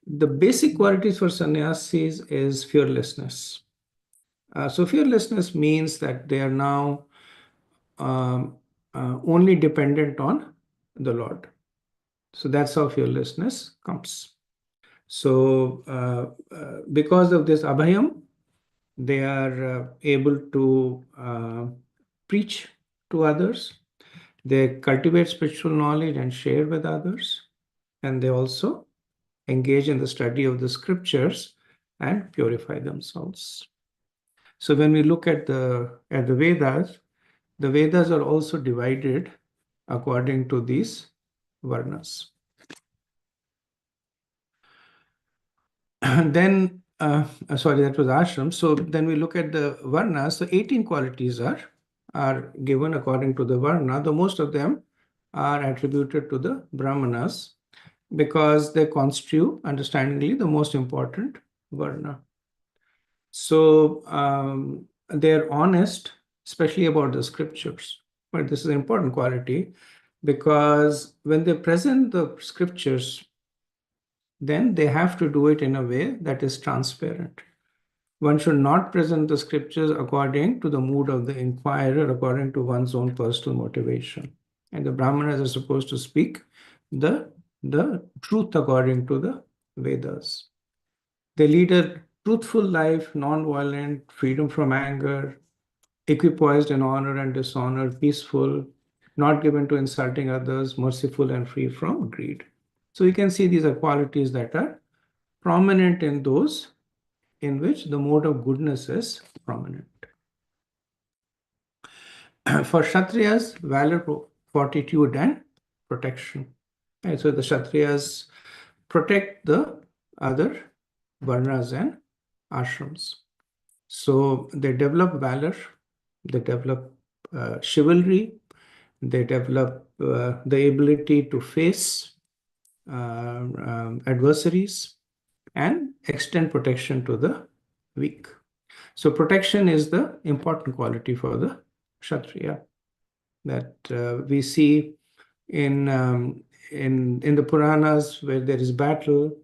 The basic qualities for sannyasis is fearlessness. So fearlessness means that they are now only dependent on the Lord. So that's how fearlessness comes. So because of this abhayam, they are able to preach to others. They cultivate spiritual knowledge and share with others. And they also engage in the study of the scriptures and purify themselves. So when we look at the Vedas are also divided according to these varnas. And then, sorry, that was ashram. So then we look at the varnas. So 18 qualities are given according to the varna. The most of them are attributed to the brahmanas because they constitute, understandingly, the most important varna. So they're honest, especially about the scriptures. But this is an important quality because when they present the scriptures, then they have to do it in a way that is transparent. One should not present the scriptures according to the mood of the inquirer, according to one's own personal motivation. And the brahmanas are supposed to speak the truth according to the Vedas. They lead a truthful life, non-violent, freedom from anger, equipoised in honor and dishonor, peaceful, not given to insulting others, merciful and free from greed. So you can see these are qualities that are prominent in those in which the mode of goodness is prominent. For Kshatriyas, valor, fortitude, and protection. And so the Kshatriyas protect the other varnas and ashrams. So they develop valor, they develop chivalry, they develop the ability to face adversaries and extend protection to the weak. So protection is the important quality for the Kshatriya that we see in the Puranas where there is battle,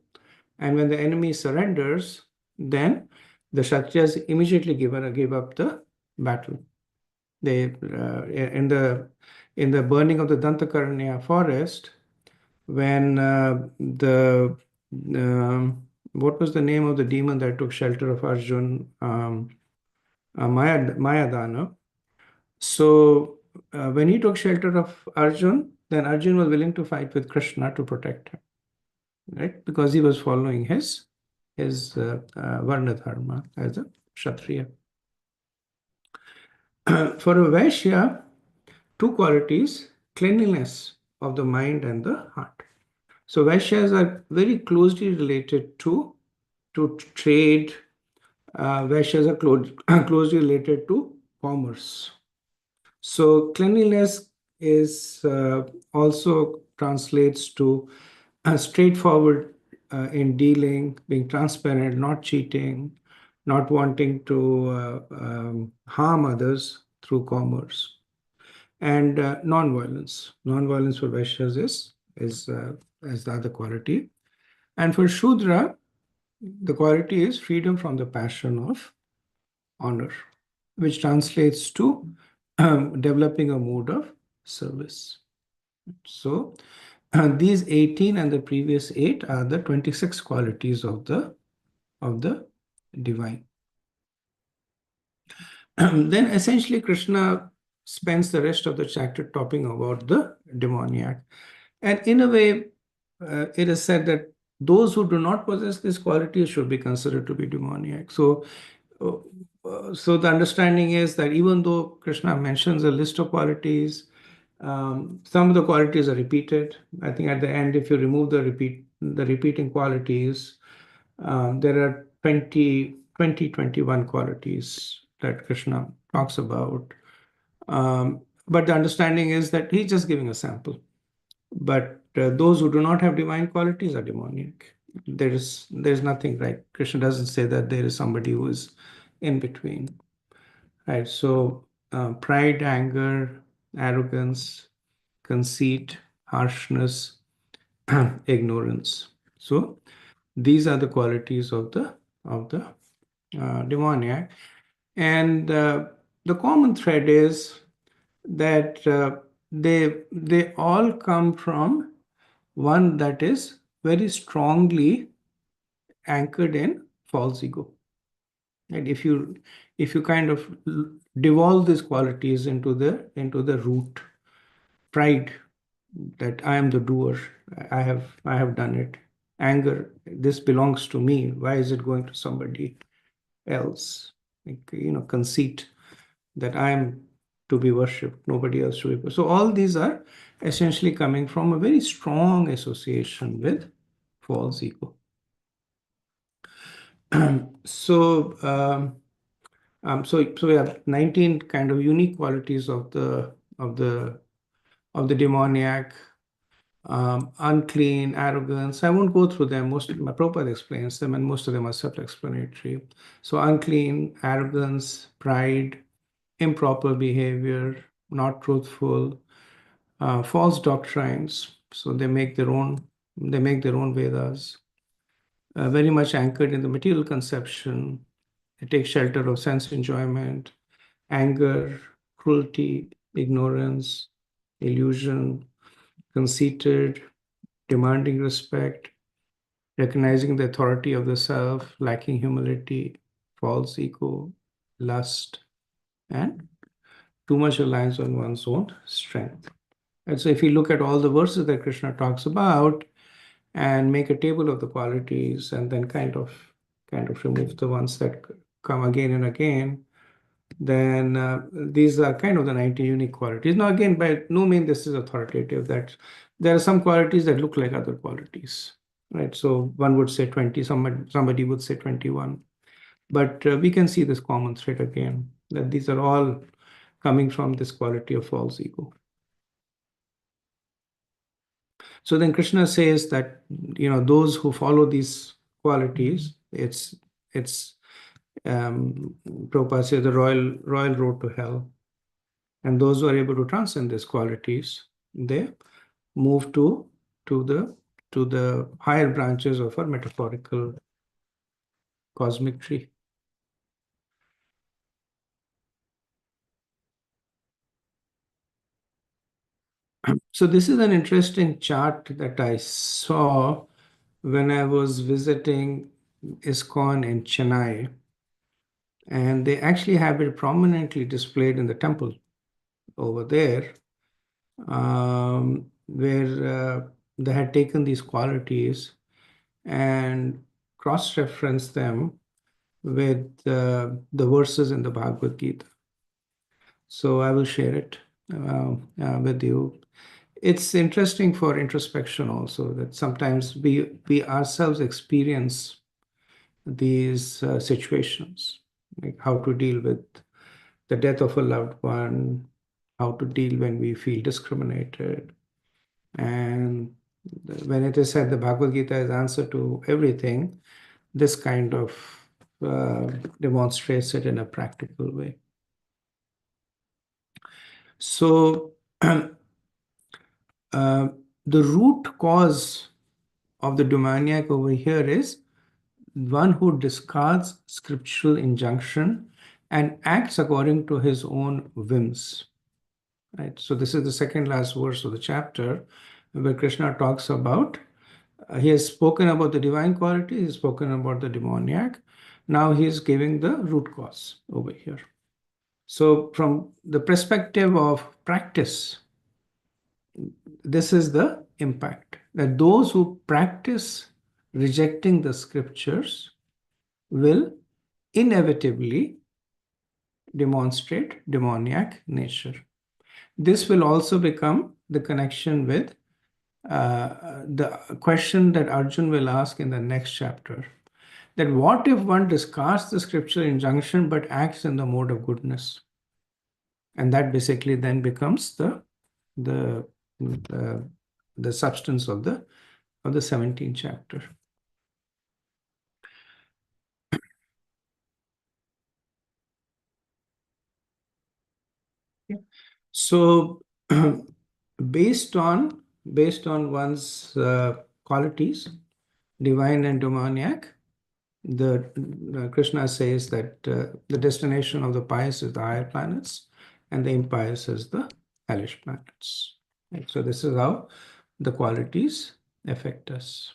and when the enemy surrenders, then the Kshatriyas immediately give up the battle. They in the burning of the Dantakaranya forest, when what was the name of the demon that took shelter of Arjun? Mayadana. So when he took shelter of Arjun, then Arjun was willing to fight with Krishna to protect him, right? Because he was following his Varna Dharma as a Kshatriya. For a Vaishya, two qualities, cleanliness of the mind and the heart. So Vaishyas are very closely related to trade. Vaishyas are closely related to commerce. So cleanliness is also translates to straightforward in dealing, being transparent, not cheating, not wanting to harm others through commerce, and non-violence. Non-violence for Vaishyas is the other quality, and for Shudra, the quality is freedom from the passion of honor, which translates to developing a mood of service. So these 18 and the previous 8 are the 26 qualities of the divine. Then essentially Krishna spends the rest of the chapter talking about the demoniac. And in a way, it is said that those who do not possess these qualities should be considered to be demoniac. So the understanding is that even though Krishna mentions a list of qualities, some of the qualities are repeated. I think at the end, if you remove the repeating qualities, there are 21 qualities that Krishna talks about. But the understanding is that he's just giving a sample. But those who do not have divine qualities are demoniac. There's nothing right. Krishna doesn't say that there is somebody who is in between. Right. So pride, anger, arrogance, conceit, harshness, ignorance. So these are the qualities of the demoniac. And the common thread is that they all come from one that is very strongly anchored in false ego. And if you kind of devolve these qualities into the root, pride, that I am the doer, I have done it. Anger, this belongs to me. Why is it going to somebody else? Like, conceit, that I am to be worshipped, nobody else to be worshipped. So all these are essentially coming from a very strong association with false ego. So we have 19 kind of unique qualities of the demoniac. Unclean, arrogance. I won't go through them. Most of my Prabhupada explains them, and most of them are self-explanatory. So unclean, arrogance, pride, improper behavior, not truthful, false doctrines. So they make their own Vedas. Very much anchored in the material conception. They take shelter of sense enjoyment, anger, cruelty, ignorance, illusion, conceited, demanding respect, recognizing the authority of the self, lacking humility, false ego, lust, and too much reliance on one's own strength. And so if you look at all the verses that Krishna talks about and make a table of the qualities and then kind of remove the ones that come again and again, then these are kind of the 90 unique qualities. Now, again, by no means this is authoritative, that there are some qualities that look like other qualities, right? So one would say 20, somebody would say 21. But we can see this common thread again, that these are all coming from this quality of false ego. So then Krishna says that, those who follow these qualities, it's Prabhupada says the royal road to hell. And those who are able to transcend these qualities, they move to the higher branches of our metaphorical cosmic tree. So this is an interesting chart that I saw when I was visiting ISKCON in Chennai. And they actually have it prominently displayed in the temple over there, where they had taken these qualities and cross-referenced them with the verses in the Bhagavad Gita. So I will share it with you. It's interesting for introspection also, that sometimes we ourselves experience these situations, like how to deal with the death of a loved one, how to deal when we feel discriminated. And when it is said the Bhagavad Gita is answer to everything, this kind of demonstrates it in a practical way. So the root cause of the demoniac over here is one who discards scriptural injunction and acts according to his own whims. Right? So this is the second last verse of the chapter, where Krishna talks about, he has spoken about the divine quality, he's spoken about the demoniac. Now he is giving the root cause over here. So from the perspective of practice, this is the impact, that those who practice rejecting the scriptures will inevitably demonstrate demoniac nature. This will also become the connection with the question that Arjun will ask in the next chapter, that what if one discards the scriptural injunction but acts in the mode of goodness? And that basically then becomes the substance of the 17th chapter. So based on one's qualities, divine and demoniac, the Krishna says that the destination of the pious is the higher planets, and the impious is the hellish planets. Right? So this is how the qualities affect us.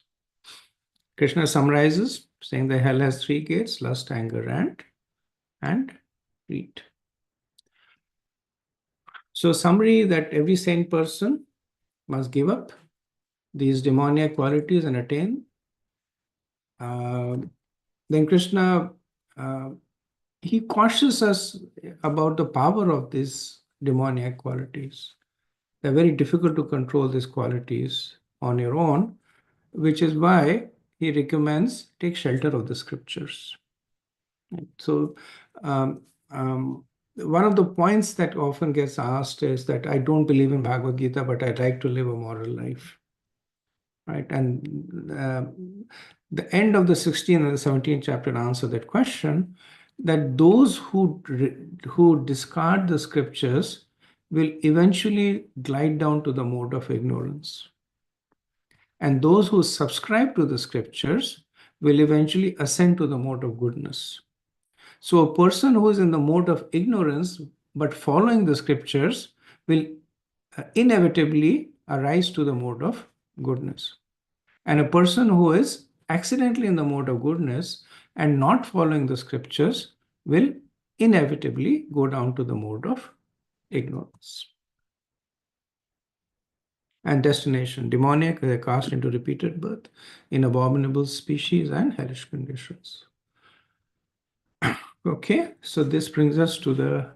Krishna summarizes, saying that hell has three gates: lust, anger, and greed. So summary, that every sane person must give up these demoniac qualities and attain. Then Krishna, he cautions us about the power of these demoniac qualities. They're very difficult to control, these qualities on your own, which is why he recommends take shelter of the scriptures. So one of the points that often gets asked is that I don't believe in Bhagavad Gita, but I'd like to live a moral life. Right? And the end of the 16th and the 17th chapter answer that question, that those who discard the scriptures will eventually glide down to the mode of ignorance. And those who subscribe to the scriptures will eventually ascend to the mode of goodness. So a person who is in the mode of ignorance but following the scriptures will inevitably arise to the mode of goodness. And a person who is accidentally in the mode of goodness and not following the scriptures will inevitably go down to the mode of ignorance. And destination, demoniac, they are cast into repeated birth in abominable species and hellish conditions. Okay, so this brings us to the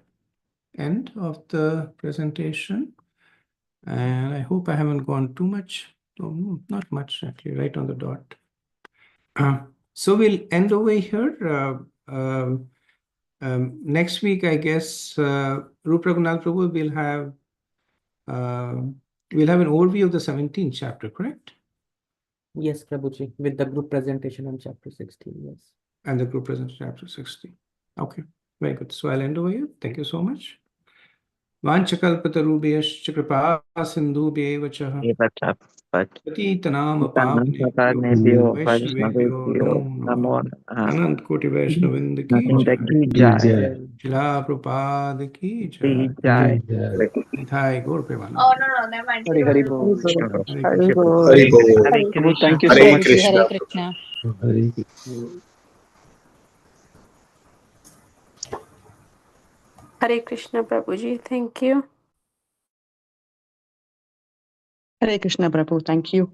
end of the presentation. And I hope I haven't gone too much, not much actually, right on the dot. So we'll end over here. Next week, I guess, Rup Raghunath Prabhu will have we'll have an overview of the 17th chapter, correct? Yes, Prabhuji, with the group presentation on chapter 16, yes. And the group presentation chapter 16. Okay, very good. So I'll end over here. Thank you so much. Vanchakalpatarubhyascha kripa sindhubhyeva cha पतितनाम पावनेभ्यो वैष्णवेभ्यो नमो नमः अनंत कोटि वैष्णववृंद की जय शिला प्रभुपाद की जय निताय गौर Premanand Hari Hari Bol. Hare Hari Krishna Bol. Hari Bol. Hare Prabhu, Krishna. thank you so Hare much. Krishna. Hare Krishna. Hare Hare Krishna, Prabhuji. Thank you. Hare Krishna, Prabhu. Thank you.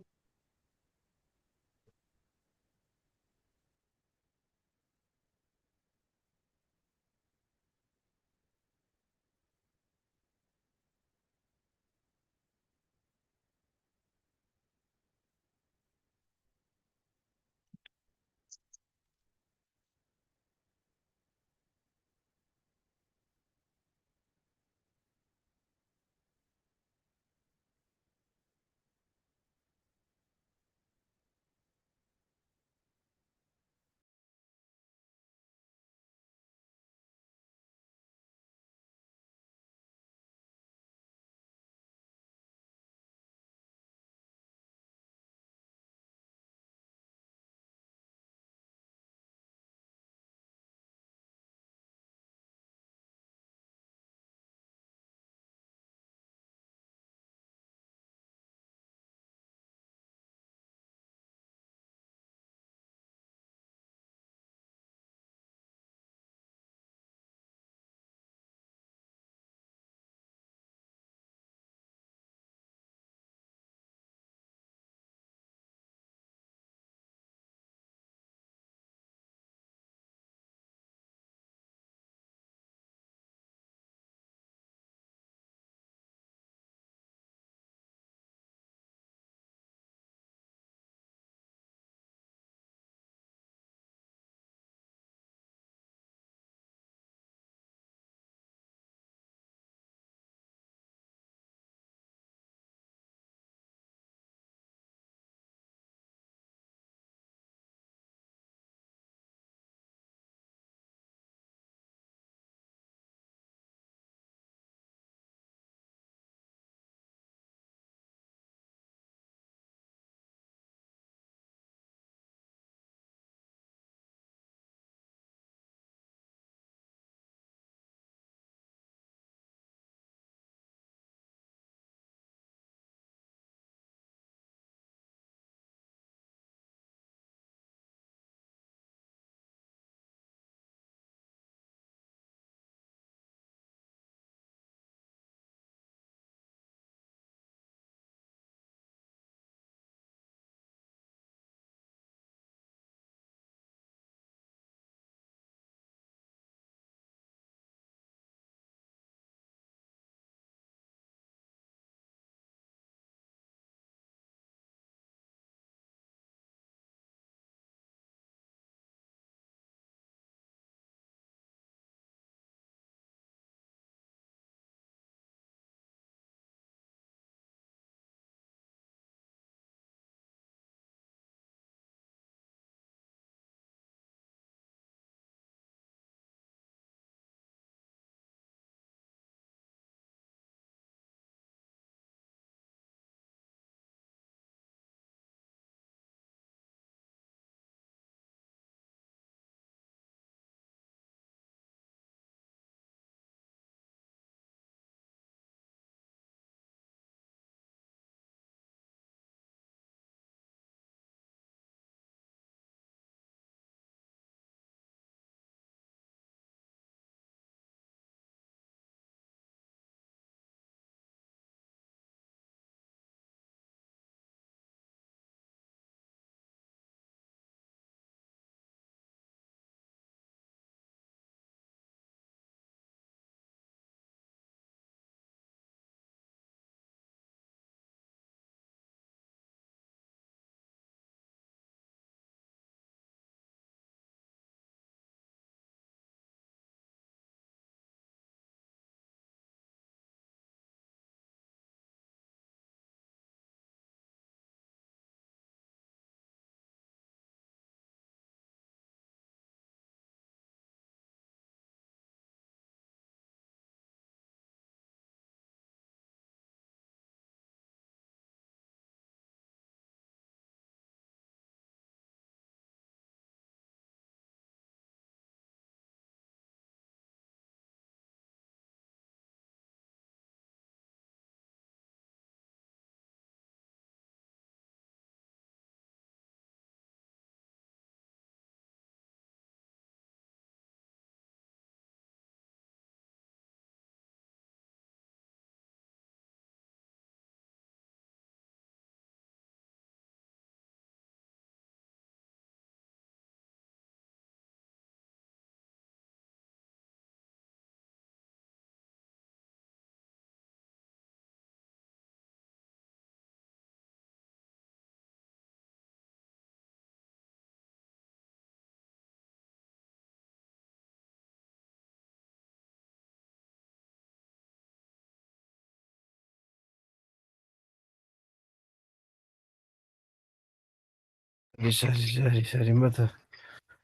रिसरी म त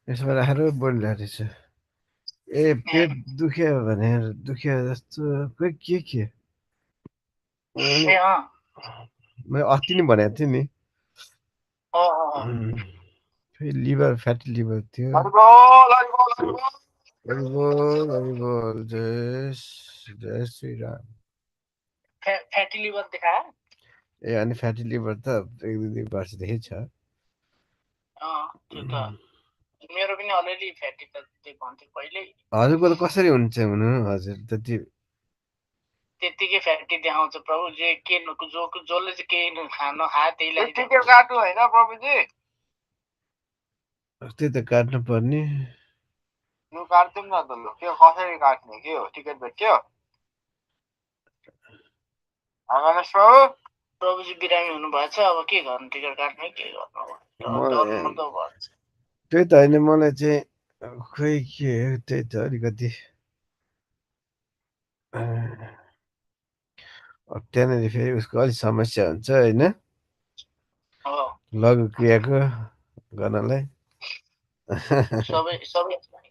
यसमा राखेर बोलिरहेको रहेछ ए पेट दुख्यो भनेर दुख्यो जस्तो खोइ के मैले अस्ति नै भनेको थिएँ नि खोइ लिभर फ्याटी लिभर थियो हरिबोल जय श्रीराम फ्याटी लिभर देखायो ए अनि फ्याटी लिभर त एक दुई वर्षदेखि छ त्यो त मेरो पनि अलिअलि फ्याटी त भन्थ्यो पहिले हजुरको त कसरी हुन्छ हुनु हजुर त्यतिकै फ्याटी देखाउँछ प्रभु जे के जसले चाहिँ केही नखाए त्यहीलाई काट्नु होइन प्रभुजी त्यही त काट्नु पर्ने लु काट्दिउँ न त लु के कसरी काट्ने के हो टिकट भेट्यो प्रभुजी बिरामी हुनुभएछ अब के गर्नु टिकट काट्ने के गर्नु त्यही त होइन मलाई चाहिँ खोइ के हो त्यही त अलिकति त्यहाँनिर फेरि उसको अलिक समस्या हुन्छ होइन लघु क्रियाको गर्नलाई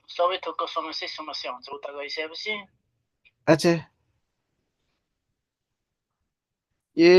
सबै थोकको समस्या हुन्छ उता गइसकेपछि अच्छा ए